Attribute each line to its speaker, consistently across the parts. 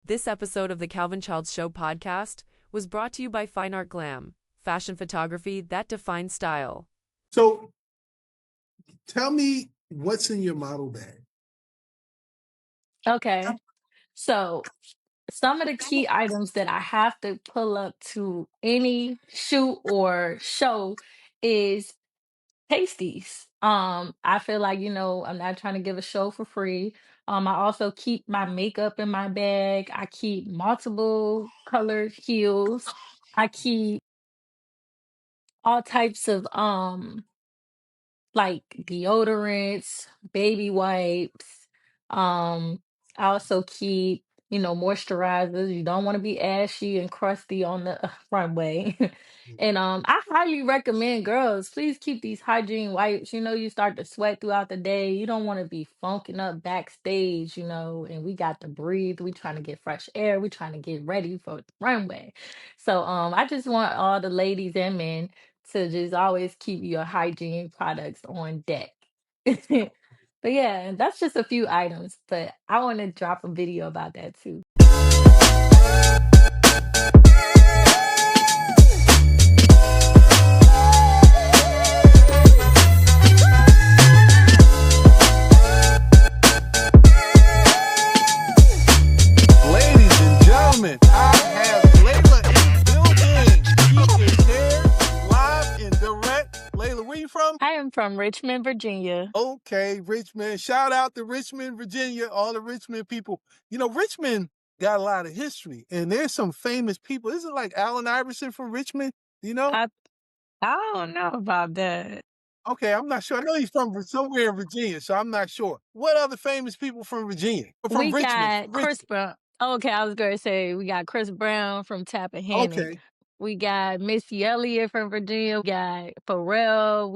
Speaker 1: This episode of the Calvin Childs Show podcast was brought to you by Fine Art Glam, fashion photography that defines style.
Speaker 2: So tell me what's in your model bag.
Speaker 3: Okay. So some of the key items that I have to pull up to any shoot or show is pasties. I feel like, I'm not trying to give a show for free. I also keep my makeup in my bag. I keep multiple colored heels. I keep all types of like deodorants, baby wipes. I also keep, moisturizers. You don't want to be ashy and crusty on the runway. And I highly recommend girls, please keep these hygiene wipes. You start to sweat throughout the day. You don't want to be funking up backstage, and we got to breathe. We trying to get fresh air. We trying to get ready for the runway. So I just want all the ladies and men to just always keep your hygiene products on deck. But yeah, that's just a few items, but I want to drop a video about that too.
Speaker 2: Ladies and gentlemen, I have Layla in the building. She is here live and direct. Layla, where you from?
Speaker 3: I am from Richmond, Virginia.
Speaker 2: Okay, Richmond. Shout out to Richmond, Virginia, all the Richmond people. Richmond got a lot of history, and there's some famous people. Isn't like Allen Iverson from Richmond? You know?
Speaker 3: I I don't know about that.
Speaker 2: Okay, I'm not sure. I know he's from somewhere in Virginia, so I'm not sure. What other famous people from Virginia? From
Speaker 3: We
Speaker 2: Richmond.
Speaker 3: got Chris Brown. Okay, I was gonna say we got Chris Brown from Tappahannock.
Speaker 2: Okay.
Speaker 3: We got Missy Elliott from Virginia. We got Pharrell.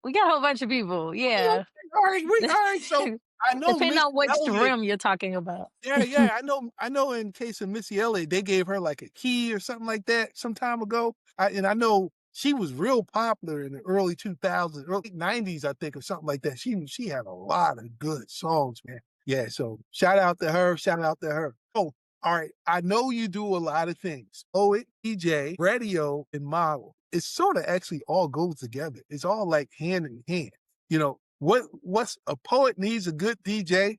Speaker 3: We got a whole bunch of people.
Speaker 2: Yeah,
Speaker 3: Yeah.
Speaker 2: all right. So I know
Speaker 3: Depending
Speaker 2: Missy
Speaker 3: on which
Speaker 2: Elliott.
Speaker 3: rim you're talking about.
Speaker 2: Yeah. I know. In case of Missy Elliott, they gave her like a key or something like that some time ago. And I know she was real popular in the early 2000s, early 90s, I think, or something like that. She had a lot of good songs, man. Yeah. So shout out to her. Shout out to her. Oh, all right. I know you do a lot of things. Poet, DJ, radio, and model. It sort of actually all goes together. It's all like hand in hand. What's a poet needs a good DJ.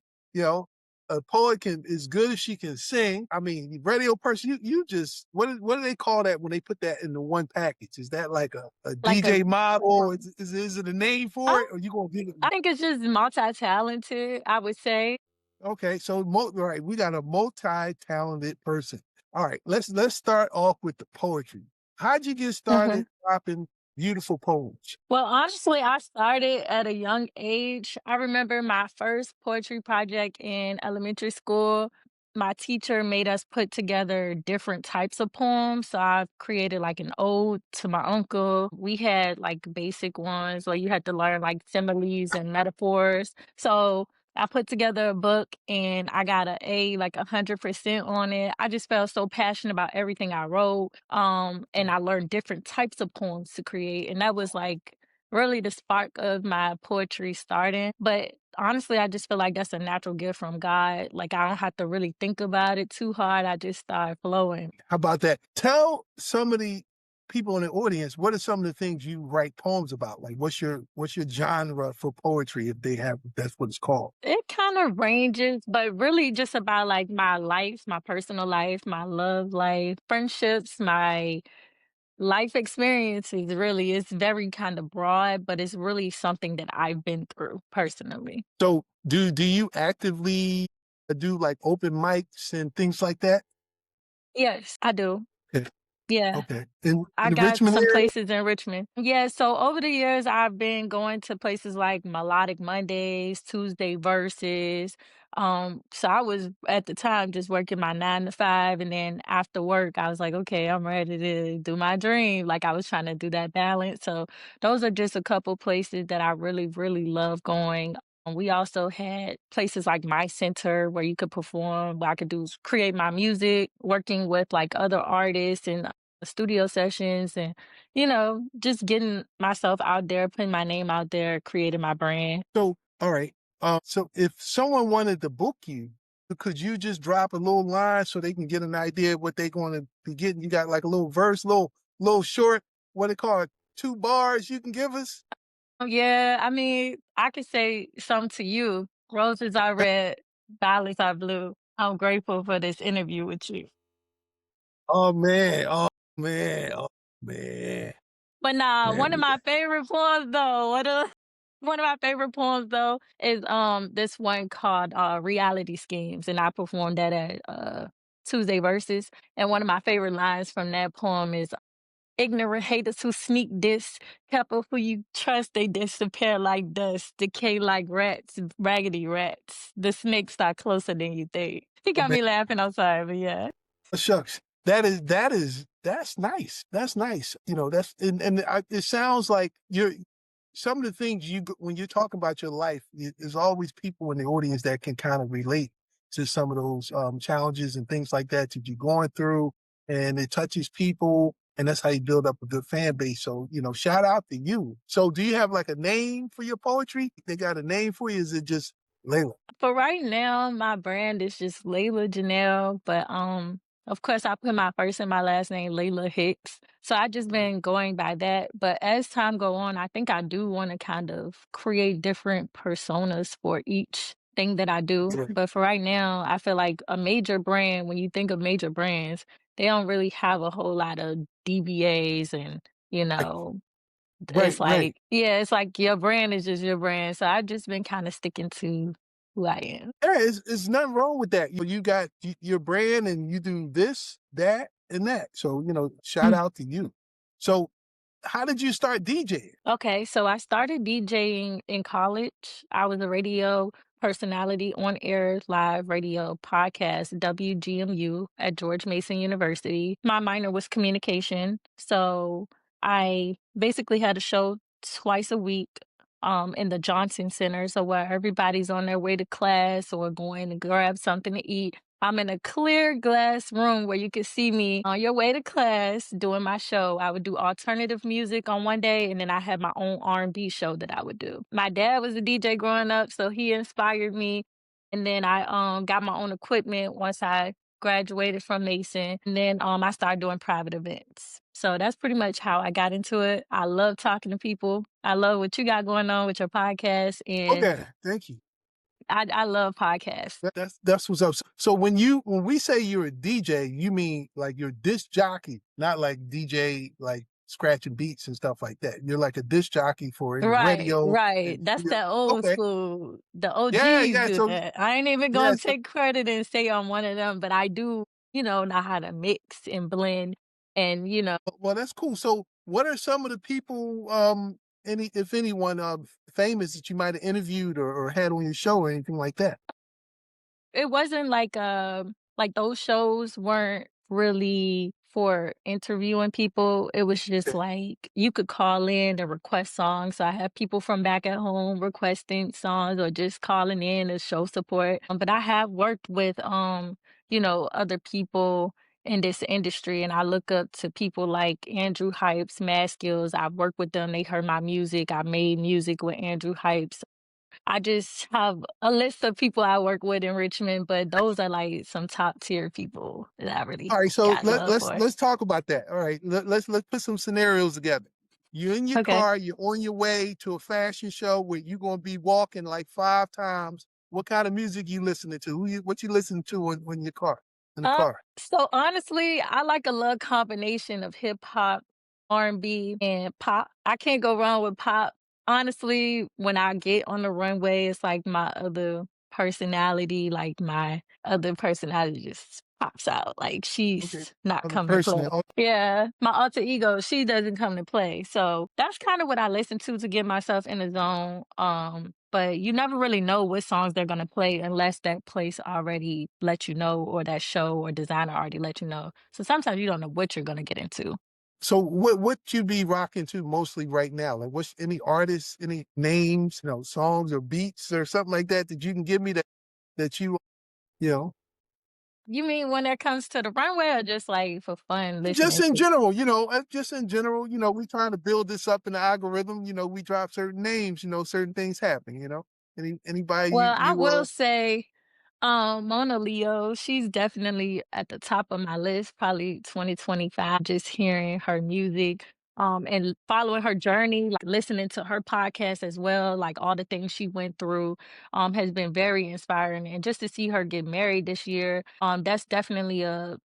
Speaker 2: A poet is good if she can sing. I mean, radio person, you just what do they call that when they put that in the one package? Is that like a
Speaker 3: Like a
Speaker 2: DJ model? Is it a name for it, or you gonna give it?
Speaker 3: I think it's just multi-talented, I would say.
Speaker 2: Okay, so right, we got a multi-talented person. All right, let's start off with the poetry. How'd you get started dropping beautiful poems?
Speaker 3: Well, honestly, I started at a young age. I remember my first poetry project in elementary school. My teacher made us put together different types of poems. So I created like an ode to my uncle. We had like basic ones where you had to learn like similes and metaphors. So I put together a book and I got an A, like 100% on it. I just felt so passionate about everything I wrote. And I learned different types of poems to create. And that was like really the spark of my poetry starting. But honestly, I just feel like that's a natural gift from God. Like I don't have to really think about it too hard. I just start flowing.
Speaker 2: How about that? Tell some of the people in the audience what are some of the things you write poems about. Like what's your genre for poetry, if that's what it's called?
Speaker 3: It kind of ranges, but really just about like my life, my personal life, my love life, friendships, my life experiences. Really, it's very kind of broad, but it's really something that I've been through personally.
Speaker 2: So do you actively do like open mics and things like that?
Speaker 3: Yes, I do.
Speaker 2: Yeah.
Speaker 3: Yeah.
Speaker 2: Okay. In
Speaker 3: I
Speaker 2: the
Speaker 3: got
Speaker 2: Richmond
Speaker 3: some
Speaker 2: area?
Speaker 3: places in Richmond. Yeah, so over the years, I've been going to places like Melodic Mondays, Tuesday Verses. So I was at the time just working my 9 to 5, and then after work, I was like, okay, I'm ready to do my dream. Like I was trying to do that balance. So those are just a couple places that I really, really love going. We also had places like My Center where you could perform, where I could create my music, working with like other artists and studio sessions and just getting myself out there, putting my name out there, creating my brand.
Speaker 2: So all right. So if someone wanted to book you, Could you just drop a little line so they can get an idea of what they're going to be getting? You got like a little verse, little short, what they call it, 2 bars you can give us?
Speaker 3: Oh, yeah, I mean, I could say something to you. Roses are red, violets are blue. I'm grateful for this interview with you.
Speaker 2: Oh man, oh man, oh man,
Speaker 3: But nah,
Speaker 2: man.
Speaker 3: one of my favorite poems though, one of my favorite poems though is this one called Reality Schemes, and I performed that at Tuesday Verses. And one of my favorite lines from that poem is ignorant haters who sneak diss, careful who you trust, they disappear like dust, decay like rats, raggedy rats. The snakes are closer than you think. He
Speaker 2: Oh
Speaker 3: got
Speaker 2: man,
Speaker 3: me laughing, I'm sorry, but yeah.
Speaker 2: shucks. That's nice. That's nice. You know, it sounds like some of the things when you're talking about your life, there's always people in the audience that can kind of relate to some of those challenges and things like that you're going through, and it touches people, and that's how you build up a good fan base. So, shout out to you. So, do you have like a name for your poetry? They got a name for you? Is it just Layla?
Speaker 3: For right now, my brand is just Layla Janell, but of course I put my first and my last name Layla Hicks. So I just been going by that. But as time go on, I think I do want to kind of create different personas for each thing that I do.
Speaker 2: Right,
Speaker 3: But for right now, I feel like a major brand, when you think of major brands, they don't really have a whole lot of DBAs and, you know,
Speaker 2: right,
Speaker 3: it's
Speaker 2: right.
Speaker 3: like, yeah, it's like your brand is just your brand. So I've just been kind of sticking to who I am.
Speaker 2: Yeah, it's nothing wrong with that. You got your brand and you do this, that, and that. So, shout out to you. So, how did you start DJing?
Speaker 3: Okay, so I started DJing in college. I was a radio personality on air live radio podcast WGMU at George Mason University. My minor was communication. So I basically had a show twice a week in the Johnson Center. So where everybody's on their way to class or going to grab something to eat. I'm in a clear glass room where you could see me on your way to class doing my show. I would do alternative music on one day, and then I had my own R&B show that I would do. My dad was a DJ growing up, so he inspired me. And then I got my own equipment once I graduated from Mason. And then I started doing private events. So that's pretty much how I got into it. I love talking to people. I love what you got going on with your podcast, and
Speaker 2: Okay, thank you.
Speaker 3: I love podcasts.
Speaker 2: That's what's up. So when we say you're a DJ, you mean like you're disc jockey, not like DJ like scratching beats and stuff like that. You're like a disc jockey for any
Speaker 3: Right,
Speaker 2: radio.
Speaker 3: right. That's that old
Speaker 2: Okay.
Speaker 3: school. The
Speaker 2: Yeah,
Speaker 3: OGs
Speaker 2: yeah.
Speaker 3: do
Speaker 2: So
Speaker 3: that. I ain't even
Speaker 2: yeah,
Speaker 3: gonna
Speaker 2: so
Speaker 3: take credit and say I'm one of them, but I do, know how to mix and blend and,
Speaker 2: well, that's cool. So what are some of the people, if anyone, famous that you might have interviewed or had on your show or anything like that?
Speaker 3: it wasn't like those shows weren't really for interviewing people. It was just
Speaker 2: Okay.
Speaker 3: like you could call in and request songs. So I have people from back at home requesting songs or just calling in to show support. But I have worked with other people in this industry, and I look up to people like Andrew Hypes, Mad Skills. I've worked with them. They heard my music. I made music with Andrew Hypes. I just have a list of people I work with in Richmond, but those are like some top tier people that I really
Speaker 2: All right, so
Speaker 3: got love for.
Speaker 2: let's talk about that. All right, let's put some scenarios together. You're in your
Speaker 3: Okay.
Speaker 2: car, you're on your way to a fashion show where you're gonna be walking like 5 times. What kind of music you listening to? What you listening to in your car? In the car?
Speaker 3: So honestly, I like a little combination of hip hop, R&B, and pop. I can't go wrong with pop. Honestly, when I get on the runway, it's like my other personality just pops out. Like
Speaker 2: Okay,
Speaker 3: she's not
Speaker 2: other
Speaker 3: coming to
Speaker 2: person.
Speaker 3: play. Yeah, my alter ego, she doesn't come to play. So that's kind of what I listen to get myself in the zone. But you never really know what songs they're gonna play unless that place already let you know, or that show or designer already let you know. So sometimes you don't know what you're gonna get into.
Speaker 2: So what you be rocking to mostly right now? Like what's any artists, any names, songs or beats or something like that that you can give me that you know,
Speaker 3: You mean when it comes to the runway, or just like for fun
Speaker 2: just
Speaker 3: listening
Speaker 2: in
Speaker 3: to?
Speaker 2: general, just in general, we trying to build this up in the algorithm. We drop certain names, certain things happen. Anybody
Speaker 3: Well, I will say, Mona Leo, she's definitely at the top of my list, probably 2025, just hearing her music, and following her journey, like listening to her podcast as well, like all the things she went through, has been very inspiring. And just to see her get married this year, that's definitely a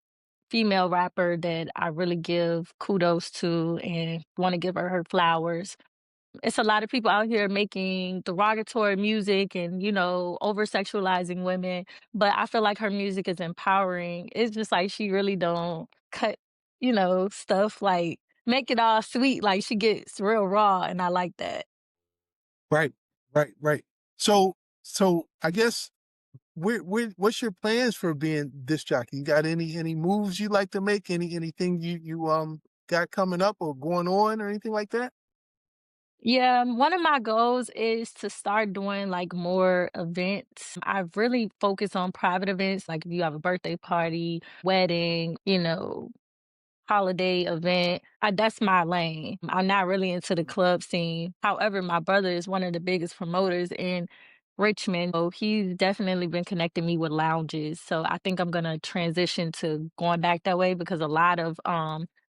Speaker 3: female rapper that I really give kudos to and want to give her her flowers. It's a lot of people out here making derogatory music and, over sexualizing women, but I feel like her music is empowering. It's just like she really don't cut, stuff like make it all sweet. Like she gets real raw and I like that.
Speaker 2: Right, right. So I guess what's your plans for being disc jockey? You got any moves you like to make? Anything you got coming up or going on or anything like that?
Speaker 3: Yeah, one of my goals is to start doing like more events. I've really focused on private events, like if you have a birthday party, wedding, holiday event. That's my lane. I'm not really into the club scene. However, my brother is one of the biggest promoters in Richmond. So he's definitely been connecting me with lounges. So I think I'm gonna transition to going back that way because a lot of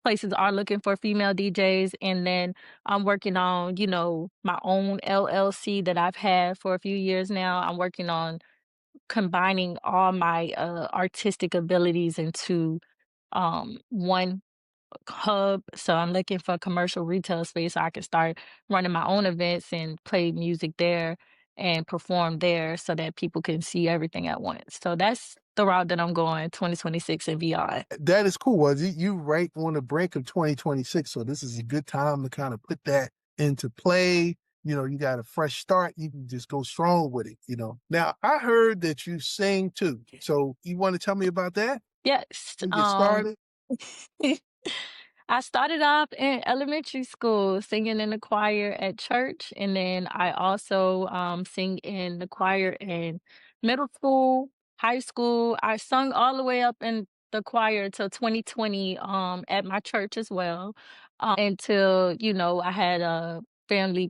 Speaker 3: places are looking for female DJs. And then I'm working on, my own LLC that I've had for a few years now. I'm working on combining all my artistic abilities into one hub. So I'm looking for commercial retail space so I can start running my own events and play music there and perform there so that people can see everything at once. So that's the route that I'm going 2026 and beyond.
Speaker 2: That is cool. Well, you right on the brink of 2026, so this is a good time to kind of put that into play. You got a fresh start. You can just go strong with it. Now, I heard that you sing too. So you want to tell me about that?
Speaker 3: Yes.
Speaker 2: To get started?
Speaker 3: I started off in elementary school singing in the choir at church, and then I also sing in the choir in middle school, high school. I sung all the way up in the choir till 2020 at my church as well, until I had a family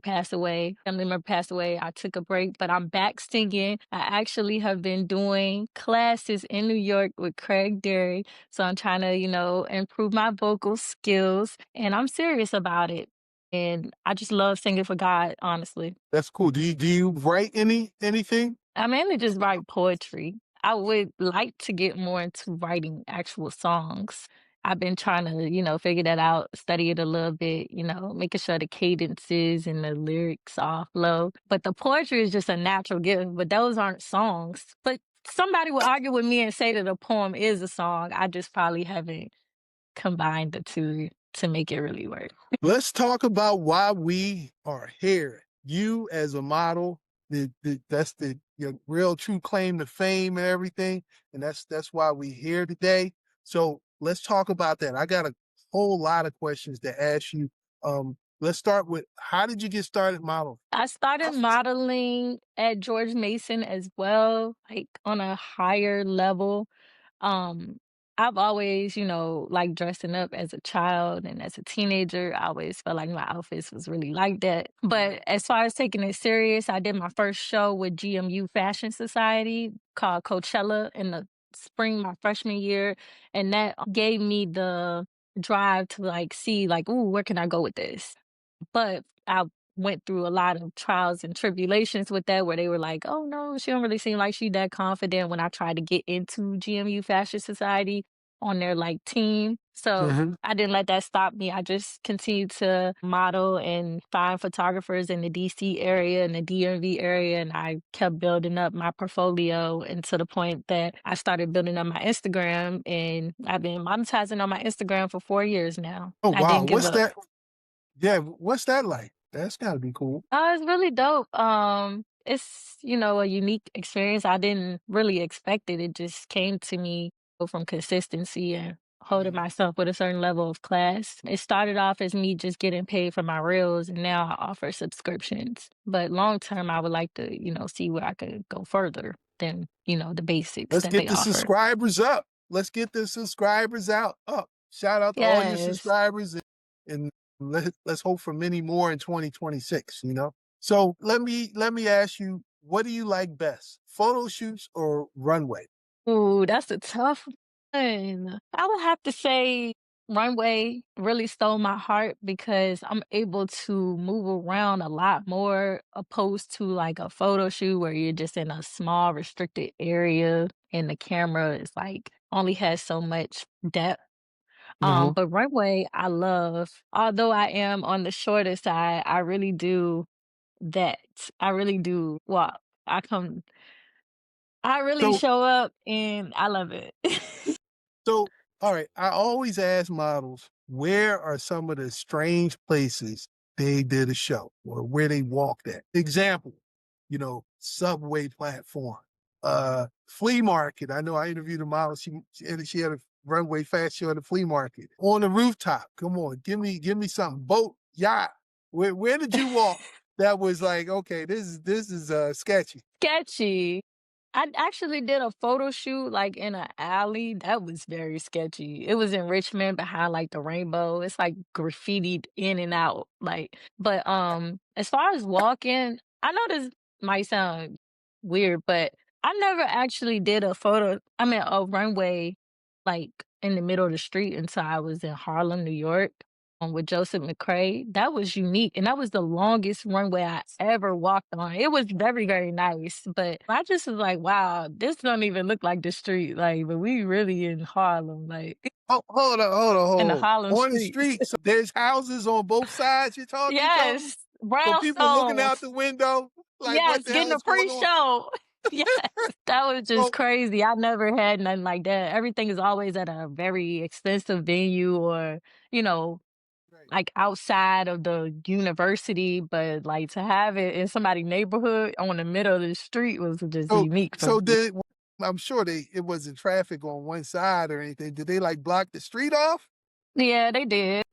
Speaker 3: member passed away. I took a break, but I'm back singing. I actually have been doing classes in New York with Craig Derry, so I'm trying to, improve my vocal skills and I'm serious about it. And I just love singing for God, honestly.
Speaker 2: That's cool. Do you write anything?
Speaker 3: I mainly just write poetry. I would like to get more into writing actual songs. I've been trying to, figure that out, study it a little bit, making sure the cadences and the lyrics all flow. But the poetry is just a natural gift, but those aren't songs. But somebody will argue with me and say that a poem is a song. I just probably haven't combine the two to make it really work.
Speaker 2: Let's talk about why we are here. You as a model, that's your real true claim to fame and everything, and that's why we here today. So let's talk about that. I got a whole lot of questions to ask you. Let's start with how did you get started modeling?
Speaker 3: I started modeling at George Mason as well, like on a higher level. Um, I've always, like dressing up as a child and as a teenager. I always felt like my outfits was really like that. But as far as taking it serious, I did my first show with GMU Fashion Society called Coachella in the spring my freshman year, and that gave me the drive to like see like, ooh, where can I go with this? But I went through a lot of trials and tribulations with that where they were like, "Oh, no, she don't really seem like she that confident," when I tried to get into GMU Fashion Society on their, like, team. So,
Speaker 2: Mhm.
Speaker 3: I didn't let that stop me. I just continued to model and find photographers in the DC area and the DMV area, and I kept building up my portfolio and to the point that I started building up my Instagram, and I've been monetizing on my Instagram for 4 years now.
Speaker 2: Oh
Speaker 3: I
Speaker 2: wow,
Speaker 3: didn't give
Speaker 2: what's
Speaker 3: up.
Speaker 2: that? Yeah, what's that like? That's got to be cool.
Speaker 3: It's really dope. It's, a unique experience. I didn't really expect it. It just came to me from consistency and holding
Speaker 2: Mhm.
Speaker 3: myself with a certain level of class. It started off as me just getting paid for my reels, and now I offer subscriptions. But long term, I would like to, see where I could go further than, the basics
Speaker 2: Let's
Speaker 3: that
Speaker 2: get
Speaker 3: they
Speaker 2: the
Speaker 3: offer.
Speaker 2: subscribers up. Let's get the subscribers up. Shout out to all your
Speaker 3: Yes.
Speaker 2: subscribers and let's hope for many more in 2026. So let me ask you What do you like best, photo shoots or runway?
Speaker 3: Ooh, that's a tough one. I would have to say Runway really stole my heart because I'm able to move around a lot more opposed to like a photo shoot where you're just in a small restricted area and the camera is like only has so much depth.
Speaker 2: Uh-huh.
Speaker 3: But Runway I love. Although I am on the shorter side, I really do that. I really do walk. I come I really
Speaker 2: So
Speaker 3: show up and I love it.
Speaker 2: So, all right, I always ask models, where are some of the strange places they did a show or where they walked at? Example, subway platform, flea market. I know I interviewed a model. She had a runway fast show at a flea market. On the rooftop. Come on, give me something. Boat, yacht. Where did you walk that was like, okay, this is sketchy?
Speaker 3: Sketchy. I actually did a photo shoot like in an alley. That was very sketchy. It was in Richmond behind like the rainbow. It's like graffitied in and out. But as far as walking, I know this might sound weird, but I never actually did a runway like in the middle of the street until I was in Harlem, New York, with Joseph McCrae. That was unique, and that was the longest runway I ever walked on. It was very, very nice, but I just was like, "Wow, this don't even look like the street." Like, but we really in Harlem, like
Speaker 2: Oh, hold on, hold on,
Speaker 3: in the
Speaker 2: hold
Speaker 3: Harlem
Speaker 2: on. On the
Speaker 3: streets.
Speaker 2: street, so there's houses on both sides you're talking?
Speaker 3: Yes,
Speaker 2: So people looking out
Speaker 3: brownstones.
Speaker 2: the window, like,
Speaker 3: Yes,
Speaker 2: what the hell
Speaker 3: getting a
Speaker 2: is going on?
Speaker 3: pre-show. Yes, that was just
Speaker 2: So
Speaker 3: crazy. I never had nothing like that. Everything is always at a very expensive venue or, you know,
Speaker 2: right.
Speaker 3: like outside of the university, but like to have it in somebody's neighborhood on the middle of the street was just
Speaker 2: So
Speaker 3: unique for
Speaker 2: so
Speaker 3: me.
Speaker 2: did I'm sure it wasn't traffic on one side or anything. Did they, like, block the street off?
Speaker 3: Yeah, they did.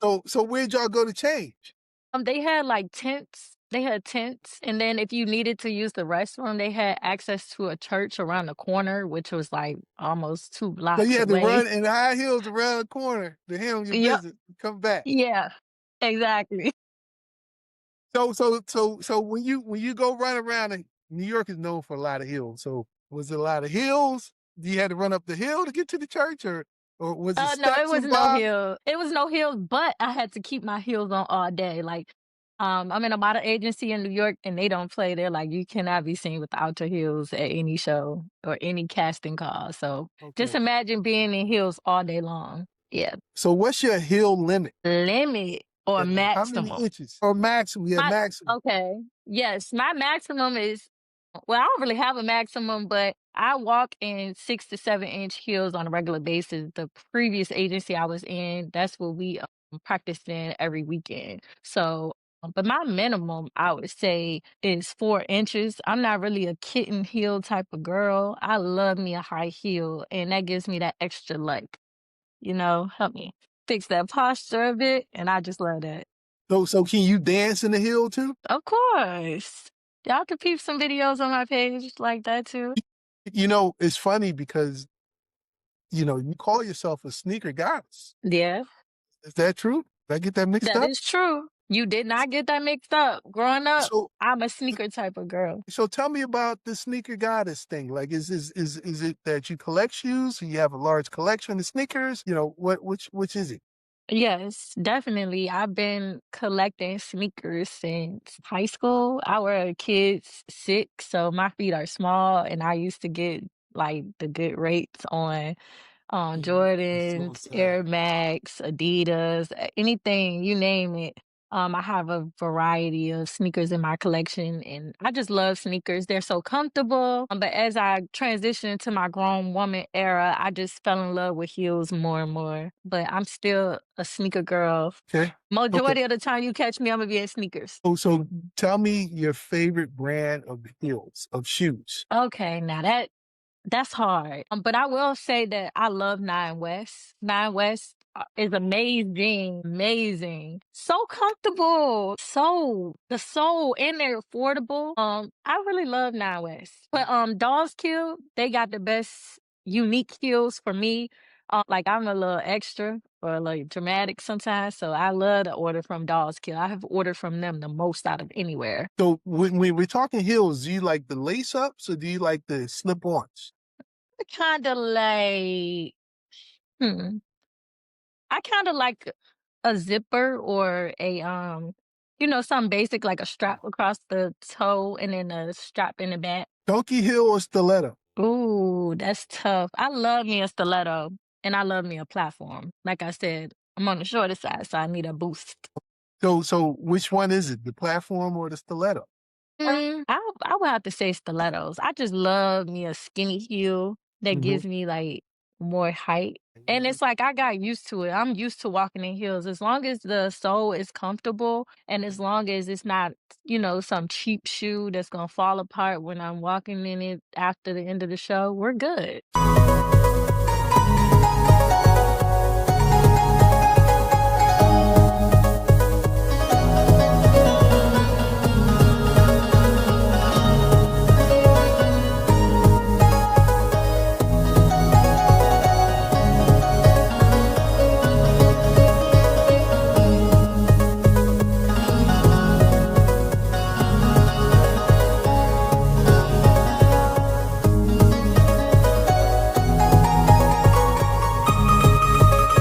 Speaker 2: So where'd y'all go to change?
Speaker 3: They had like tents. They had tents, and then if you needed to use the restroom, they had access to a church around the corner, which was like almost two
Speaker 2: So you
Speaker 3: blocks
Speaker 2: had to
Speaker 3: away.
Speaker 2: run in high heels around the corner to handle your
Speaker 3: Yep.
Speaker 2: business, and come back.
Speaker 3: Yeah. Exactly.
Speaker 2: So when you go run around, and New York is known for a lot of hills. So was it a lot of hills? You had to run up the hill to get to the church, or was it
Speaker 3: No, it
Speaker 2: steps
Speaker 3: was no
Speaker 2: involved?
Speaker 3: hill. It was no hills, but I had to keep my heels on all day. Like, I'm in a model agency in New York, and they don't play. They're like, you cannot be seen without your heels at any show or any casting call. So just
Speaker 2: Okay.
Speaker 3: imagine being in heels all day long. Yeah.
Speaker 2: So what's your hill limit?
Speaker 3: Limit or
Speaker 2: Yeah, like how many
Speaker 3: maximum.
Speaker 2: inches? Or maximum? Yeah,
Speaker 3: My
Speaker 2: maximum.
Speaker 3: Okay. Yes, my maximum is well, I don't really have a maximum, but I walk in 6 to 7 inch heels on a regular basis. The previous agency I was in, that's what we practiced in every weekend. So, but my minimum, I would say, is 4 inches. I'm not really a kitten heel type of girl. I love me a high heel, and that gives me that extra, like, help me fix that posture a bit. And I just love that.
Speaker 2: So can you dance in the hill too?
Speaker 3: Of course. Y'all can peep some videos on my page like that too.
Speaker 2: It's funny because you call yourself a sneaker goddess.
Speaker 3: Yeah,
Speaker 2: Is that true? Did I get that mixed
Speaker 3: that
Speaker 2: up?
Speaker 3: is true. You did not get that mixed up. Growing up,
Speaker 2: So
Speaker 3: I'm a sneaker type of girl.
Speaker 2: so tell me about the sneaker goddess thing. Like, is it that you collect shoes? You have a large collection of sneakers? Which is it?
Speaker 3: Yes, definitely. I've been collecting sneakers since high school. I wear a kid's six, so my feet are small, and I used to get like the good rates on
Speaker 2: That's so
Speaker 3: Jordans,
Speaker 2: sad.
Speaker 3: Air Max, Adidas, anything, you name it. I have a variety of sneakers in my collection, and I just love sneakers. They're so comfortable. But as I transitioned to my grown woman era, I just fell in love with heels more and more. But I'm still a sneaker girl.
Speaker 2: Okay. Okay.
Speaker 3: Majority of the time you catch me, I'm gonna be in sneakers.
Speaker 2: So tell me your favorite brand of heels, of shoes.
Speaker 3: Okay, now that's hard. But I will say that I love Nine West. Nine West is amazing, amazing. So comfortable. The sole, and they're affordable. I really love Nine West. But Dolls Kill, they got the best unique heels for me. Like I'm a little extra. or like dramatic sometimes. So I love to order from Dolls Kill. I have ordered from them the most out of anywhere.
Speaker 2: So when we're talking heels, do you like the lace ups or do you like the slip ons?
Speaker 3: I kind of like, hmm, I kind of like a zipper or a something basic like a strap across the toe and then a strap in the back.
Speaker 2: Donkey heel or stiletto?
Speaker 3: Ooh, that's tough. I love me a stiletto and I love me a platform. Like I said, I'm on the shorter side, so I need a boost.
Speaker 2: So which one is it, the platform or the stiletto?
Speaker 3: I would have to say stilettos. I just love me a skinny heel that
Speaker 2: Mhm.
Speaker 3: gives me like more height. And it's like I got used to it. I'm used to walking in heels. As long as the sole is comfortable and as long as it's not, some cheap shoe that's gonna fall apart when I'm walking in it after the end of the show, we're good.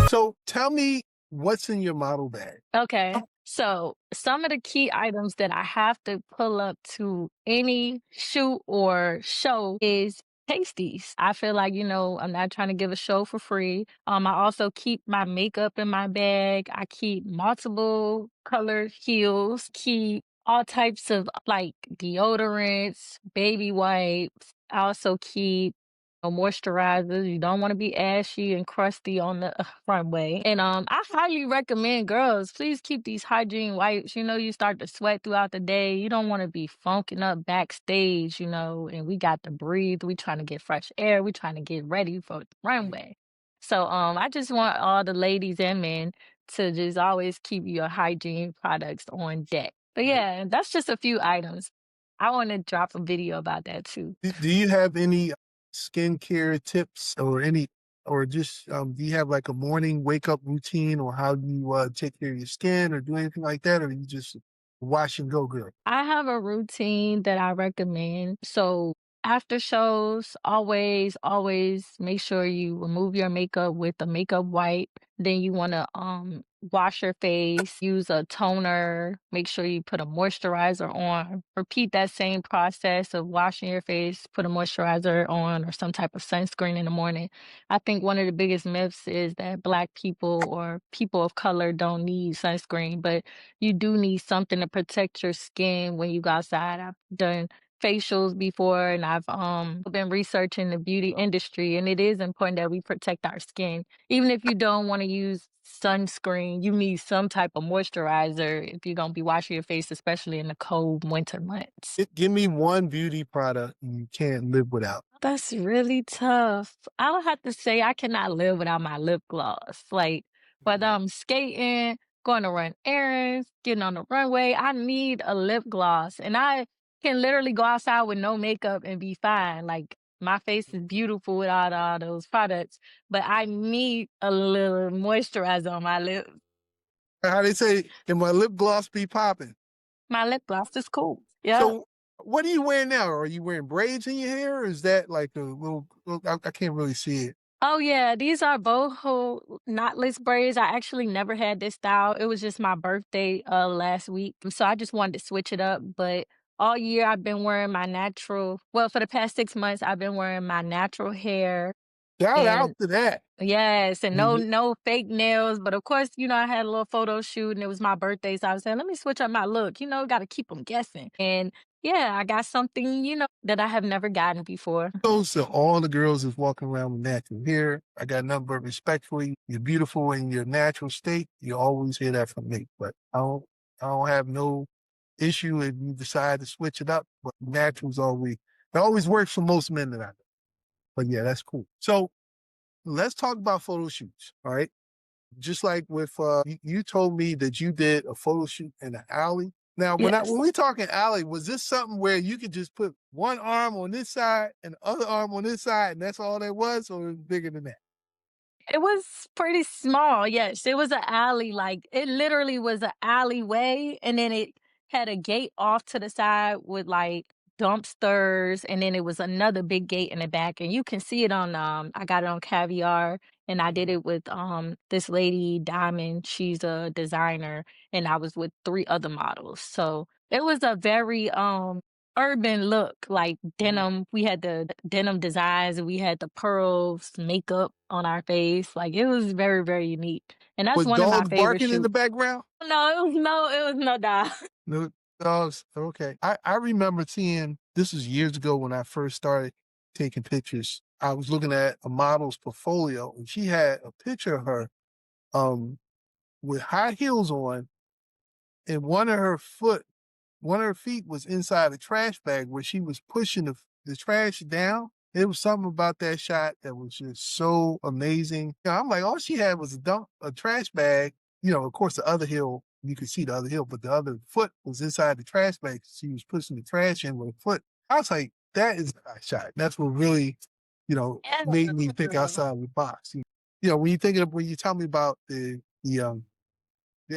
Speaker 2: So tell me what's in your model bag.
Speaker 3: Okay. So some of the key items that I have to pull up to any shoot or show is pasties. I feel like, I'm not trying to give a show for free. I also keep my makeup in my bag. I keep multiple colored heels, keep all types of like deodorants, baby wipes. I also keep moisturizer. You don't want to be ashy and crusty on the runway. And I highly recommend girls, please keep these hygiene wipes. You start to sweat throughout the day. You don't want to be funking up backstage, and we got to breathe. We trying to get fresh air. We trying to get ready for the runway. So I just want all the ladies and men to just always keep your hygiene products on deck. But yeah, that's just a few items. I want to drop a video about that too.
Speaker 2: Do you have any skincare tips or or just do you have like a morning wake up routine or how do you take care of your skin or do anything like that, or you just wash and go girl?
Speaker 3: I have a routine that I recommend. So after shows, always make sure you remove your makeup with a makeup wipe. Then you want to wash your face, use a toner, make sure you put a moisturizer on. Repeat that same process of washing your face, put a moisturizer on or some type of sunscreen in the morning. I think one of the biggest myths is that black people or people of color don't need sunscreen, but you do need something to protect your skin when you go outside. I've done facials before and I've been researching the beauty industry and it is important that we protect our skin. Even if you don't want to use sunscreen, you need some type of moisturizer if you're gonna be washing your face, especially in the cold winter months.
Speaker 2: Give me one beauty product you can't live without.
Speaker 3: That's really tough. I would have to say I cannot live without my lip gloss. Like whether I'm skating, going to run errands, getting on the runway, I need a lip gloss. And I can literally go outside with no makeup and be fine. Like my face is beautiful without all those products, but I need a little moisturizer on my lips.
Speaker 2: How they say, can my lip gloss be popping?
Speaker 3: My lip gloss is cool. Yeah.
Speaker 2: So what are you wearing now? Are you wearing braids in your hair or is that like a I can't really see it.
Speaker 3: Oh yeah, these are boho knotless braids. I actually never had this style. It was just my birthday last week. So I just wanted to switch it up. But all year I've been wearing my natural, well, for the past 6 months, I've been wearing my natural hair
Speaker 2: Shout out
Speaker 3: and
Speaker 2: to that.
Speaker 3: yes, and no
Speaker 2: Mhm.
Speaker 3: no fake nails. But of course, I had a little photo shoot and it was my birthday. So I was saying, let me switch up my look. Gotta keep them guessing. And yeah, I got something, that I have never gotten before.
Speaker 2: Goes to all the girls that's walking around with natural hair. I got nothing but respect for you. You're beautiful in your natural state. You always hear that from me. But I don't have no issue if you decide to switch it up. But natural's always it always works for most men that I know. But yeah, that's cool. So let's talk about photo shoots. All right. Just like with you told me that you did a photo shoot in an alley. Now, when
Speaker 3: Yes.
Speaker 2: we talking alley, was this something where you could just put one arm on this side and the other arm on this side, and that's all there was, or it was bigger than that?
Speaker 3: It was pretty small, yes. It was an alley, like, it literally was an alleyway, and then it had a gate off to the side with, like, dumpsters, and then it was another big gate in the back, and you can see it on, I got it on Caviar, and I did it with, this lady, Diamond, she's a designer, and I was with 3 other models, so it was a very, urban look, like
Speaker 2: Mhm.
Speaker 3: denim. We had the denim designs and we had the pearls, makeup on our face. Like it was very, very unique. And that's
Speaker 2: Was
Speaker 3: one of my
Speaker 2: dogs
Speaker 3: favorite
Speaker 2: barking in
Speaker 3: shoots.
Speaker 2: the background?
Speaker 3: No dog.
Speaker 2: No dogs. Okay. I remember seeing this was years ago when I first started taking pictures. I was looking at a model's portfolio and she had a picture of her um with high heels on and one of her feet was inside a trash bag where she was pushing the trash down. It was something about that shot that was just so amazing. I'm like, all she had was a trash bag. Of course, the other heel, you could see the other heel, but the other foot was inside the trash bag. She was pushing the trash in with a foot. I was like, that is a nice shot. That's what really, made me think
Speaker 3: Yeah.
Speaker 2: outside the box. When you tell me about the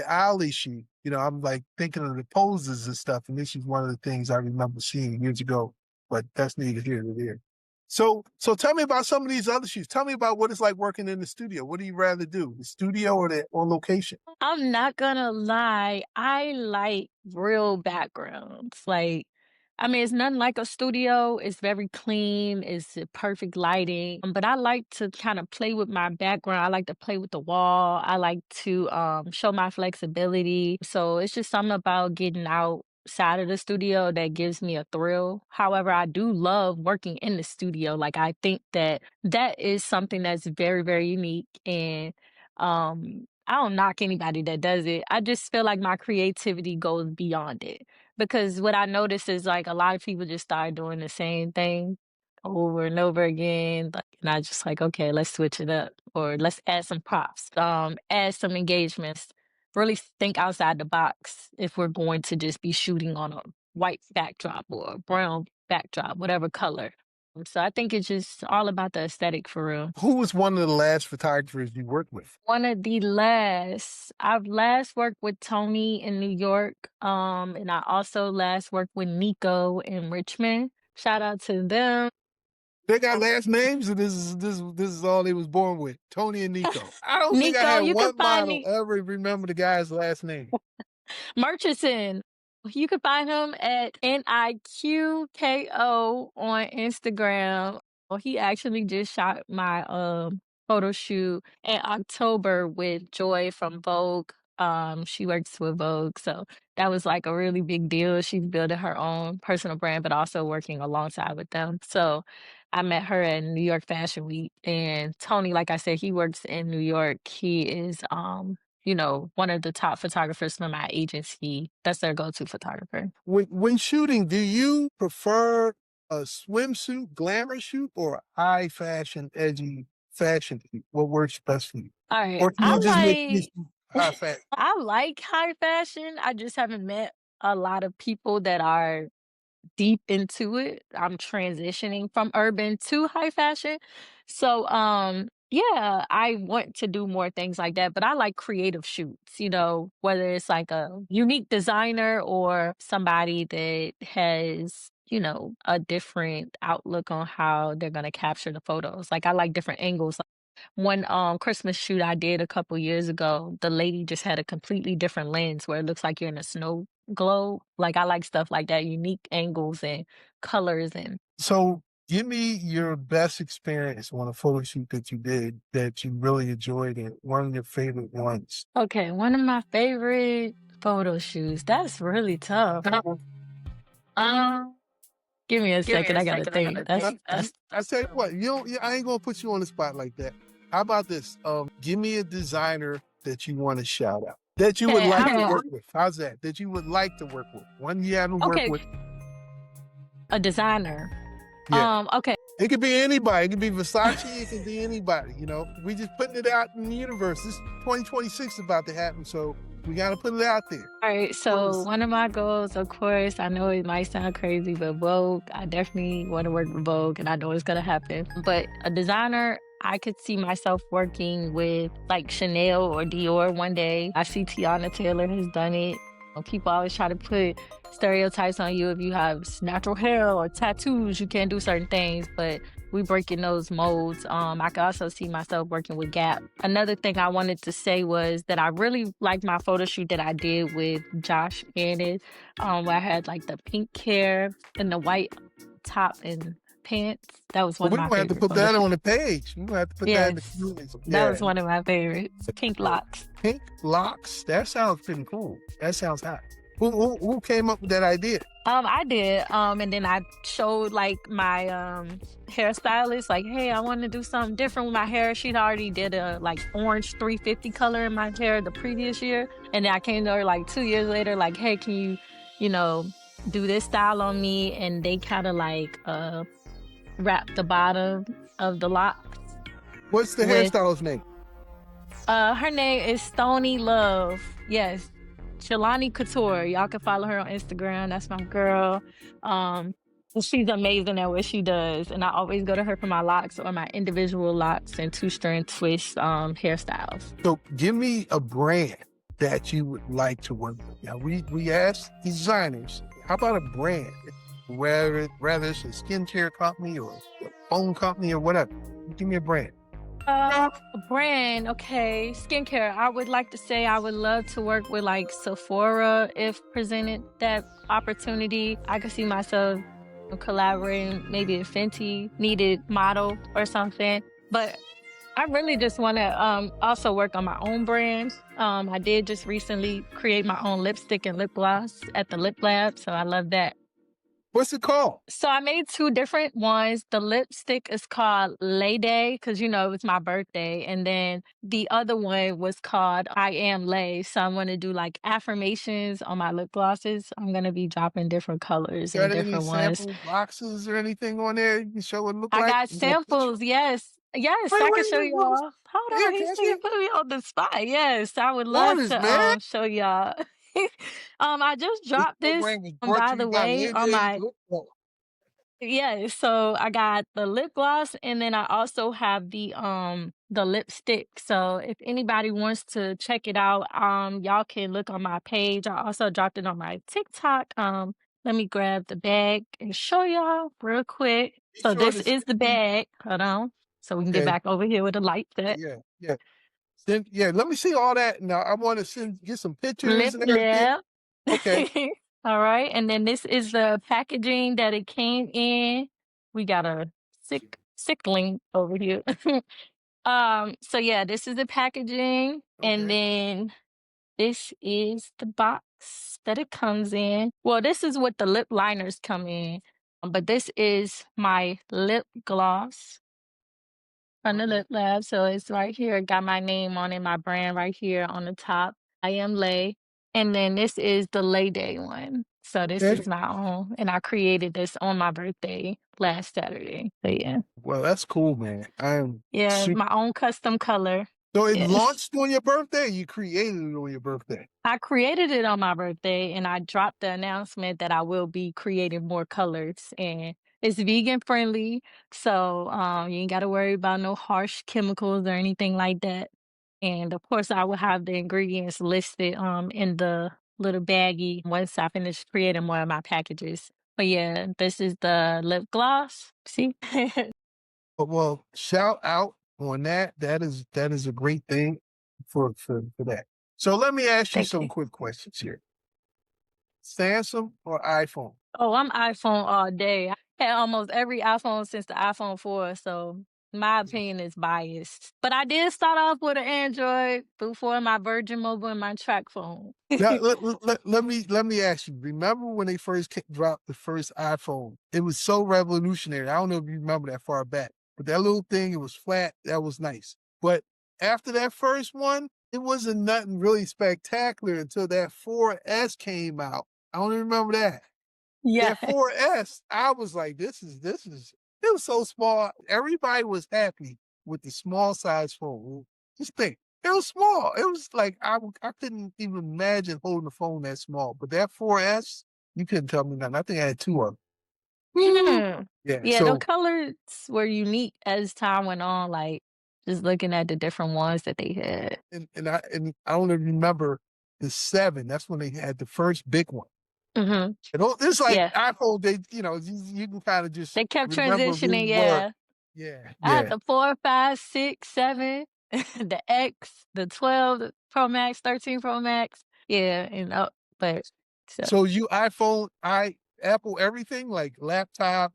Speaker 2: alley shoot, I'm like thinking of the poses and stuff. And this is one of the things I remember seeing years ago, but that's neither here nor there. So tell me about some of these other shoots. Tell me about what it's like working in the studio. What do you rather do, the studio or location?
Speaker 3: I'm not gonna lie, I like real backgrounds. Like, I mean, it's nothing like a studio. It's very clean, it's perfect lighting. But I like to kind of play with my background. I like to play with the wall. I like to show my flexibility. So it's just something about getting outside of the studio that gives me a thrill. However, I do love working in the studio. Like, I think that that is something that's very, very unique. And I don't knock anybody that does it. I just feel like my creativity goes beyond it. Because what I notice is like a lot of people just start doing the same thing over and over again. Like, and I just like, okay, let's switch it up or let's add some props, add some engagements, really think outside the box if we're going to just be shooting on a white backdrop or a brown backdrop, whatever color. So I think it's just all about the aesthetic for real.
Speaker 2: Who was one of the last photographers you worked with?
Speaker 3: One of the last. I've last worked with Tony in New York, and I also last worked with Nico in Richmond. Shout out to them.
Speaker 2: They got last names, or this is all they was born with. Tony and Nico. I don't think I
Speaker 3: Nico,
Speaker 2: had
Speaker 3: you can
Speaker 2: one
Speaker 3: find
Speaker 2: model
Speaker 3: me
Speaker 2: ever remember the guy's last name.
Speaker 3: Murchison. You can find him at Niqko on Instagram. Well, he actually just shot my photo shoot in October with Joy from Vogue. She works with Vogue, so that was like a really big deal. She's building her own personal brand, but also working alongside with them. So I met her at New York Fashion Week, and Tony, like I said, he works in New York. He is one of the top photographers from my agency. That's their go-to photographer.
Speaker 2: When shooting, do you prefer a swimsuit glamour shoot or a high fashion, edgy fashion shoot? What works best for you?
Speaker 3: All right.
Speaker 2: Or can you just make this high fashion?
Speaker 3: I like high fashion. I just haven't met a lot of people that are deep into it. I'm transitioning from urban to high fashion. So yeah, I want to do more things like that, but I like creative shoots, whether it's like a unique designer or somebody that has, a different outlook on how they're going to capture the photos. Like I like different angles. One Christmas shoot I did a couple years ago, the lady just had a completely different lens where it looks like you're in a snow globe. Like I like stuff like that, unique angles and colors and
Speaker 2: So give me your best experience on a photo shoot that you did that you really enjoyed and one of your favorite ones.
Speaker 3: okay, one of my favorite photo shoots. That's really tough. Um, give me a second. I gotta think.
Speaker 2: I tell you what, I ain't gonna put you on the spot like that. How about this? Give me a designer that you want to shout out. That you would
Speaker 3: Okay,
Speaker 2: like to work with. How's that? That you would like to work with. One you haven't worked
Speaker 3: okay,
Speaker 2: with.
Speaker 3: a designer.
Speaker 2: Yeah.
Speaker 3: Okay.
Speaker 2: It could be anybody. It could be Versace. It could be anybody. We just putting it out in the universe. This 2026 is about to happen, so we got to put it out there.
Speaker 3: All right, so one of my goals, of course, I know it might sound crazy, but Vogue, I definitely want to work with Vogue, and I know it's gonna happen. But a designer, I could see myself working with like Chanel or Dior one day. I see Tiana Taylor has done it. People always try to put stereotypes on you if you have natural hair or tattoos, you can't do certain things, but we breaking those molds. I could also see myself working with Gap. Another thing I wanted to say was that I really liked my photo shoot that I did with Josh Gannon, where I had like the pink hair and the white top and pants. That was
Speaker 2: Well,
Speaker 3: one of
Speaker 2: we're
Speaker 3: my
Speaker 2: gonna have to
Speaker 3: favorite
Speaker 2: put
Speaker 3: photo
Speaker 2: that
Speaker 3: shoots.
Speaker 2: on the page. We're gonna have to put that in the
Speaker 3: Yes,
Speaker 2: community.
Speaker 3: that was
Speaker 2: Yeah.
Speaker 3: one of my favorites. Pink locks.
Speaker 2: Pink locks. That sounds pretty cool. That sounds hot. Who came up with that idea?
Speaker 3: I did. And then I showed like my hairstylist, like, hey, I want to do something different with my hair. She'd already did a like orange 350 color in my hair the previous year. And then I came to her like 2 years later, like, hey, can you, you know, do this style on me? And they kind of like wrapped the bottom of the locks
Speaker 2: What's the
Speaker 3: with
Speaker 2: hairstylist's name?
Speaker 3: her name is Stony Love. Yes. Shalani Couture. Y'all can follow her on Instagram. That's my girl. And she's amazing at what she does. And I always go to her for my locks or my individual locks and two-strand twist hairstyles.
Speaker 2: So give me a brand that you would like to work with. Now we asked designers, how about a brand? Whether it's a skincare company or a phone company or whatever. Give me a brand.
Speaker 3: A brand, okay. Skincare. I would like to say I would love to work with like Sephora if presented that opportunity. I could see myself collaborating, maybe a Fenty needed model or something. But I really just want to also work on my own brand. I did just recently create my own lipstick and lip gloss at the Lip Lab, so I love that.
Speaker 2: What's it called?
Speaker 3: So I made 2 different ones. The lipstick is called Lay Day because, you know, it was my birthday. And then the other one was called I Am Lay. So I'm going to do like affirmations on my lip glosses. I'm going to be dropping different colors
Speaker 2: Got
Speaker 3: and
Speaker 2: any
Speaker 3: different ones.
Speaker 2: sample boxes or anything on there you can show what it look
Speaker 3: I
Speaker 2: like?
Speaker 3: got samples. Yes. Yes, I can show
Speaker 2: Wait.
Speaker 3: y'all. Hold
Speaker 2: Yeah,
Speaker 3: on.
Speaker 2: can I
Speaker 3: He's
Speaker 2: see?
Speaker 3: put me on the spot. Yes, I would love
Speaker 2: Orders,
Speaker 3: to
Speaker 2: man.
Speaker 3: show y'all. I just
Speaker 2: This
Speaker 3: dropped this,
Speaker 2: program is brought
Speaker 3: by
Speaker 2: to you
Speaker 3: the
Speaker 2: by
Speaker 3: way, on
Speaker 2: Landry's
Speaker 3: my
Speaker 2: Lip Gloss.
Speaker 3: yeah, so I got the lip gloss and then I also have the lipstick. So if anybody wants to check it out, y'all can look on my page. I also dropped it on my TikTok. Let me grab the bag and show y'all real quick.
Speaker 2: Be
Speaker 3: So
Speaker 2: sure
Speaker 3: this
Speaker 2: to
Speaker 3: is the
Speaker 2: send me.
Speaker 3: bag. Hold on. So we can get
Speaker 2: Okay.
Speaker 3: back over here with the light set.
Speaker 2: Yeah. Let me see all that. Now I want to get some pictures
Speaker 3: Lip
Speaker 2: and everything.
Speaker 3: lip.
Speaker 2: Okay.
Speaker 3: All right. And then this is the packaging that it came in. We got a sick link over here. So yeah, this is the packaging. And
Speaker 2: Okay.
Speaker 3: then this is the box that it comes in. Well, this is what the lip liners come in. But this is my lip gloss from the
Speaker 2: Okay.
Speaker 3: Lip Lab. So it's right here. It got my name on it, my brand right here on the top. I Am Lay. And then this is the Lay Day one. So this
Speaker 2: Okay.
Speaker 3: is my own. And I created this on my birthday last Saturday. So yeah.
Speaker 2: Well, that's cool, man.
Speaker 3: Yeah, my own custom color.
Speaker 2: So it
Speaker 3: Yeah.
Speaker 2: launched on your birthday? You created it on your birthday?
Speaker 3: I created it on my birthday and I dropped the announcement that I will be creating more colors and it's vegan friendly. So you ain't gotta worry about no harsh chemicals or anything like that. And of course I will have the ingredients listed in the little baggie once I finish creating more of my packages. But yeah, this is the lip gloss. See?
Speaker 2: Well, shout out on that. That is a great thing for that. So let me ask you
Speaker 3: Thank
Speaker 2: some
Speaker 3: you.
Speaker 2: quick questions here. Samsung or iPhone?
Speaker 3: Oh, I'm iPhone all day. I had almost every iPhone since the iPhone 4, so my opinion is biased. But I did start off with an Android before my Virgin Mobile and my track phone.
Speaker 2: Now, let me ask you. Remember when they first dropped the first iPhone? It was so revolutionary. I don't know if you remember that far back, but that little thing, it was flat. That was nice. But after that first one, it wasn't nothing really spectacular until that 4S came out. I don't even remember that.
Speaker 3: Yeah.
Speaker 2: That 4S, I was like, this is, it was so small. Everybody was happy with the small size phone. Just think, it was small. It was like, I couldn't even imagine holding a phone that small. But that 4S, you couldn't tell me nothing. I think I had 2 of them.
Speaker 3: Yeah,
Speaker 2: Yeah,
Speaker 3: the
Speaker 2: so
Speaker 3: colors were unique as time went on. Like just looking at the different ones that they had.
Speaker 2: And I only remember the 7. That's when they had the first big one.
Speaker 3: Mhm.
Speaker 2: It's like
Speaker 3: Yeah.
Speaker 2: iPhone. They, you can kind of just
Speaker 3: They kept
Speaker 2: remember
Speaker 3: transitioning,
Speaker 2: who you were.
Speaker 3: yeah.
Speaker 2: Yeah,
Speaker 3: I had
Speaker 2: yeah.
Speaker 3: the 4, 5, 6, 7, the X, the 12 Pro Max, 13 Pro Max. Yeah, and but so
Speaker 2: So you iPhone, Apple, everything like laptop.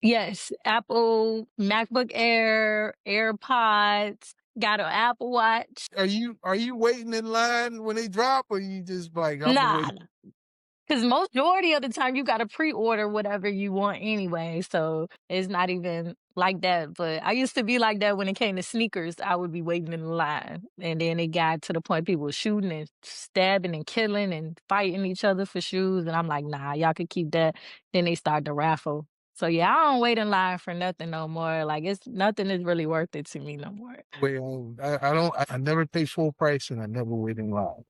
Speaker 3: yes, Apple, MacBook Air, AirPods, got an Apple Watch.
Speaker 2: Are you waiting in line when they drop, or you just like I'm gonna
Speaker 3: Nah,
Speaker 2: wait?
Speaker 3: because majority of the time you gotta pre-order whatever you want anyway, so it's not even like that. But I used to be like that when it came to sneakers. I would be waiting in the line, and then it got to the point people were shooting and stabbing and killing and fighting each other for shoes, and I'm like, nah, y'all could keep that. Then they start the raffle. So yeah, I don't wait in line for nothing no more. Like it's nothing is really worth it to me no more.
Speaker 2: Well, I don't. I never pay full price, and I never wait in line.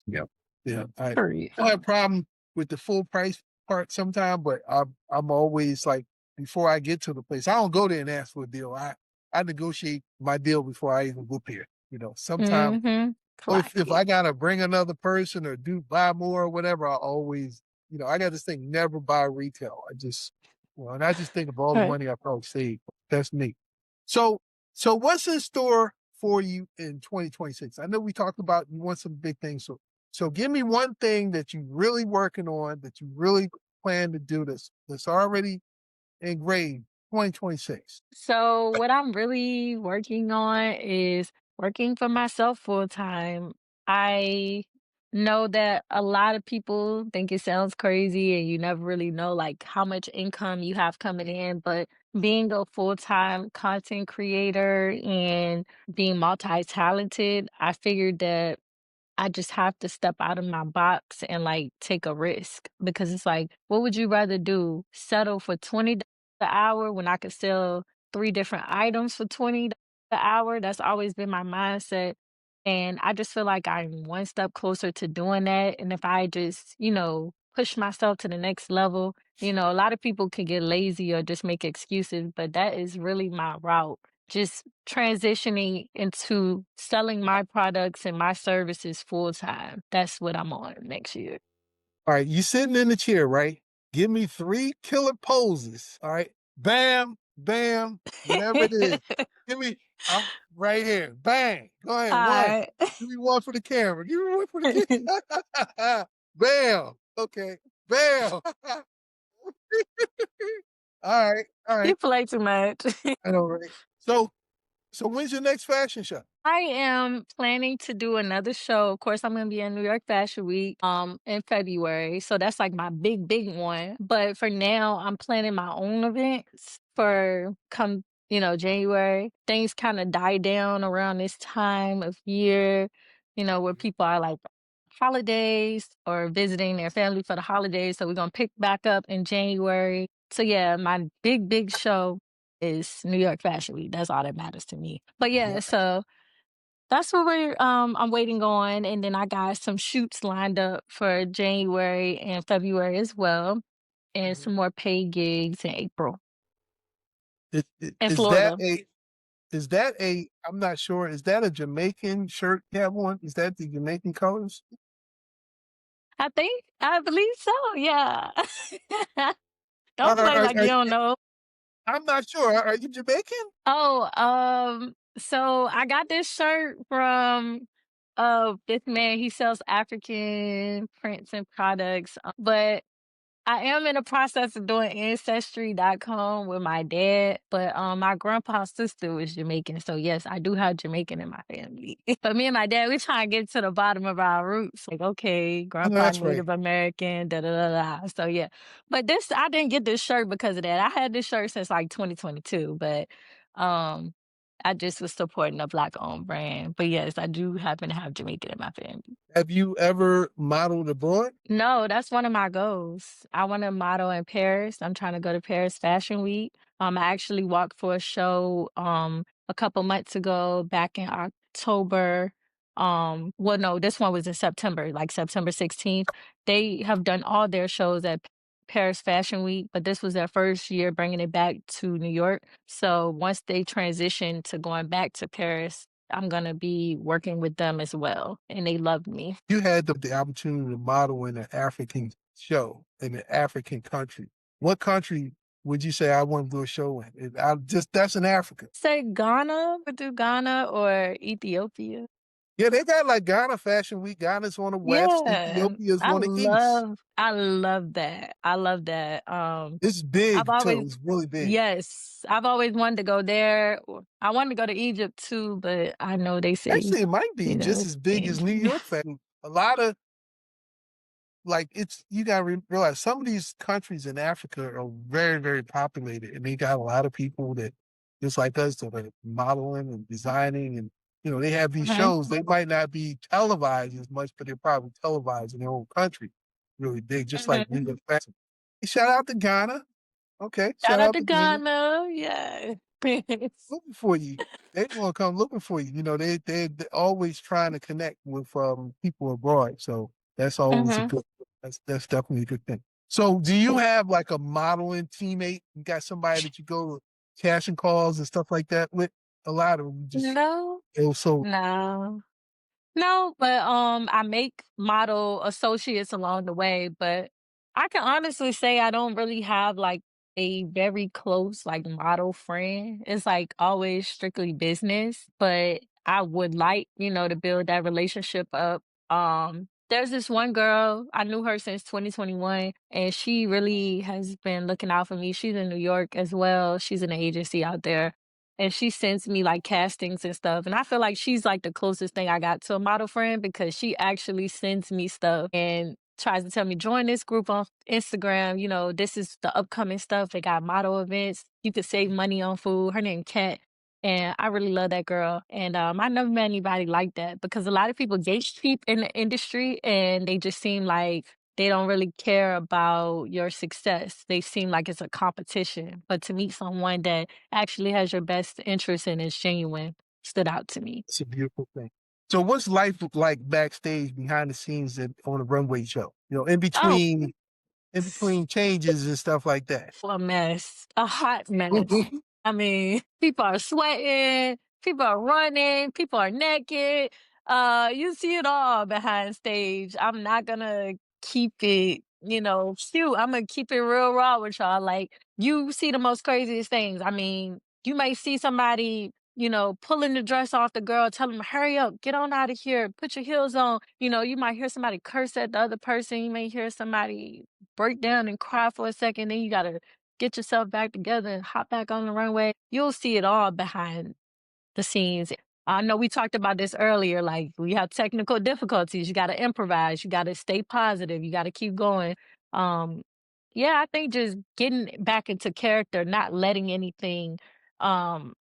Speaker 2: Yeah, yeah. I
Speaker 3: Period.
Speaker 2: don't have a problem with the full price part sometimes, but I'm always like before I get to the place, I don't go there and ask for a deal. I negotiate my deal before I even go there. Sometimes
Speaker 3: Mm-hmm.
Speaker 2: if I
Speaker 3: Classic.
Speaker 2: gotta bring another person or do buy more or whatever, I always, I got this thing never buy retail. And I just think of all the
Speaker 3: Right.
Speaker 2: money I probably saved. That's me. So, so what's in store for you in 2026? I know we talked about you want some big things. So give me one thing that you're really working on that you really plan to do that's already engraved 2026.
Speaker 3: So what I'm really working on is working for myself full time. I know that a lot of people think it sounds crazy and you never really know like how much income you have coming in, but being a full-time content creator and being multi-talented, I figured that I just have to step out of my box and like take a risk because it's like, what would you rather do? Settle for 20 the hour when I could sell 3 different items for 20 the hour? That's always been my mindset. And I just feel like I'm one step closer to doing that. And if I just, push myself to the next level, a lot of people can get lazy or just make excuses, but that is really my route, just transitioning into selling my products and my services full time. That's what I'm on next year.
Speaker 2: All right, you sitting in the chair, right? Give me 3 killer poses. All right. Bam, bam, whatever it is. Give me, I'm right here. Bang. Go ahead. One.
Speaker 3: Alright.
Speaker 2: Give me one for the camera. Give me one for the camera. Bam. Okay. Bam. All right. All
Speaker 3: You
Speaker 2: right.
Speaker 3: play too much.
Speaker 2: I know, right? So when's your next fashion show?
Speaker 3: I am planning to do another show. Of course, I'm gonna be in New York Fashion Week in February. So that's like my big, big one. But for now, I'm planning my own events for come, January. Things kind of die down around this time of year, where people are like holidays or visiting their family for the holidays. So we're gonna pick back up in January. So yeah, my big, big show is New York Fashion Week. That's all that matters to me. But yeah,
Speaker 2: Yeah.
Speaker 3: so that's what I'm waiting on, and then I got some shoots lined up for January and February as well, and
Speaker 2: Mhm.
Speaker 3: some more paid gigs in April in
Speaker 2: Is that
Speaker 3: Florida.
Speaker 2: I'm not sure, is that a Jamaican shirt you have on? Is that the Jamaican colors?
Speaker 3: I believe so, yeah.
Speaker 2: Are,
Speaker 3: Don't
Speaker 2: are,
Speaker 3: play
Speaker 2: are,
Speaker 3: like you
Speaker 2: are-
Speaker 3: don't know.
Speaker 2: I'm not sure. Are you Jamaican?
Speaker 3: Oh, so I got this shirt from this man. He sells African prints and products, but I am in the process of doing ancestry.com with my dad, but my grandpa's sister was Jamaican. So yes, I do have Jamaican in my family. But me and my dad, we trying to get to the bottom of our roots. Like, okay,
Speaker 2: I know
Speaker 3: grandpa
Speaker 2: that's right.
Speaker 3: Native American, da da da da. So yeah. But this I didn't get this shirt because of that. I had this shirt since like 2022, but um I just was supporting a black owned brand. But yes, I do happen to have Jamaican in my family.
Speaker 2: Have you ever modeled abroad?
Speaker 3: No, that's one of my goals. I want to model in Paris. I'm trying to go to Paris Fashion Week. I actually walked for a show a couple months ago back in October. Well, no, this one was in September, like September 16th. They have done all their shows at Paris Fashion Week, but this was their first year bringing it back to New York. So once they transition to going back to Paris, I'm gonna be working with them as well, and they love me.
Speaker 2: You had the opportunity to model in an African show in an African country. What country would you say I want to do a show in? I just that's in Africa.
Speaker 3: Say Ghana, would do Ghana or Ethiopia.
Speaker 2: Yeah, they got like Ghana Fashion Week. Ghana's on the west,
Speaker 3: Yeah,
Speaker 2: Ethiopia's on the east.
Speaker 3: I love that. I love that.
Speaker 2: It's
Speaker 3: I've
Speaker 2: big too.
Speaker 3: always
Speaker 2: It's really big.
Speaker 3: yes, I've always wanted to go there. I wanted to go to Egypt too, but I know they say,
Speaker 2: Actually, it might be just
Speaker 3: it's
Speaker 2: as big as New
Speaker 3: dangerous.
Speaker 2: York Fashion Week. A lot of like it's you gotta realize some of these countries in Africa are very, very populated and they got a lot of people that just like us that are modeling and designing and they have these
Speaker 3: Mhm,
Speaker 2: shows. They might not be televised as much, but they're probably televised in their own country really big, just like New
Speaker 3: mhm.
Speaker 2: York Fashion. Shout out to Ghana. Okay.
Speaker 3: Shout
Speaker 2: Shout
Speaker 3: out
Speaker 2: out
Speaker 3: to
Speaker 2: to Ghana.
Speaker 3: Ghana, yeah.
Speaker 2: Looking for you. They gonna come looking for you. They're always trying to connect with people abroad. So that's always a
Speaker 3: Mhm.
Speaker 2: good that's definitely a good thing. So do you have like a modeling teammate? You got somebody that you go to casting calls and stuff like that with? A lot of them just
Speaker 3: No,
Speaker 2: so
Speaker 3: no. No, but, I make model associates along the way, but I can honestly say I don't really have, like, a very close, like, model friend. It's, like, always strictly business, but I would like, to build that relationship up. There's this one girl, I knew her since 2021, and she really has been looking out for me. She's in New York as well. She's in an agency out there, and she sends me, like, castings and stuff, and I feel like she's, like, the closest thing I got to a model friend because she actually sends me stuff and tries to tell me, "Join this group on Instagram, this is the upcoming stuff, they got model events, you could save money on food." Her name Kat, and I really love that girl, and, I never met anybody like that because a lot of people gatekeep in the industry, and they just seem like they don't really care about your success. They seem like it's a competition, but to meet someone that actually has your best interest and is genuine stood out to me.
Speaker 2: it's a beautiful thing. So what's life like backstage behind the scenes on a runway show?
Speaker 3: Oh,
Speaker 2: in between changes and stuff like that.
Speaker 3: a mess, a hot mess. I mean, people are sweating, people are running, people are naked. You see it all behind stage. I'm not gonna keep it, shoot, I'm gonna keep it real raw with y'all. Like, you see the most craziest things. I mean, you may see somebody, pulling the dress off the girl, tell them, hurry up, get on out of here, put your heels on. You might hear somebody curse at the other person. You may hear somebody break down and cry for a second. Then you gotta get yourself back together and hop back on the runway. You'll see it all behind the scenes. I know we talked about this earlier. Like, we have technical difficulties. You got to improvise. You got to stay positive. You got to keep going. Um, yeah, I think just getting back into character, not letting anything um,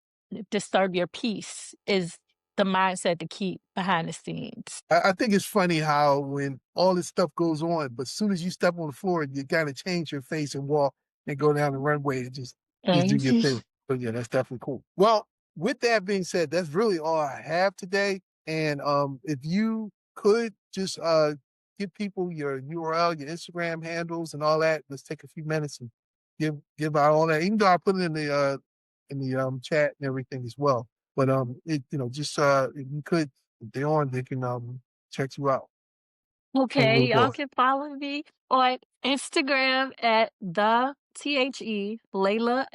Speaker 3: disturb your peace is the mindset to keep behind the scenes.
Speaker 2: I think it's funny how when all this stuff goes on, but as soon as you step on the floor, you gotta change your face and walk and go down the runway and just do
Speaker 3: And
Speaker 2: your thing. But yeah, that's definitely cool. Well, with that being said, that's really all I have today. And if you could just give people your URL, your Instagram handles and all that, let's take a few minutes and give out all that. Even though I put it in the chat and everything as well. But just if you could if they're on, they can check you out. Tell you a
Speaker 3: Okay,
Speaker 2: little
Speaker 3: y'all
Speaker 2: more.
Speaker 3: can follow me on Instagram at Layla Layla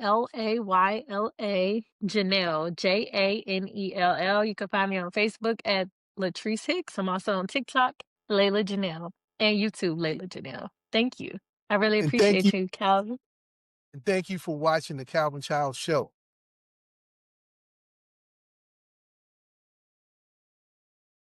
Speaker 3: Janell Janell. You can find me on Facebook at Latrice Hicks. I'm also on TikTok, Layla Janell, and YouTube, Layla Janell. Thank you. I really
Speaker 2: And thank you
Speaker 3: appreciate you, Calvin.
Speaker 2: and thank you for watching the Calvin Child Show.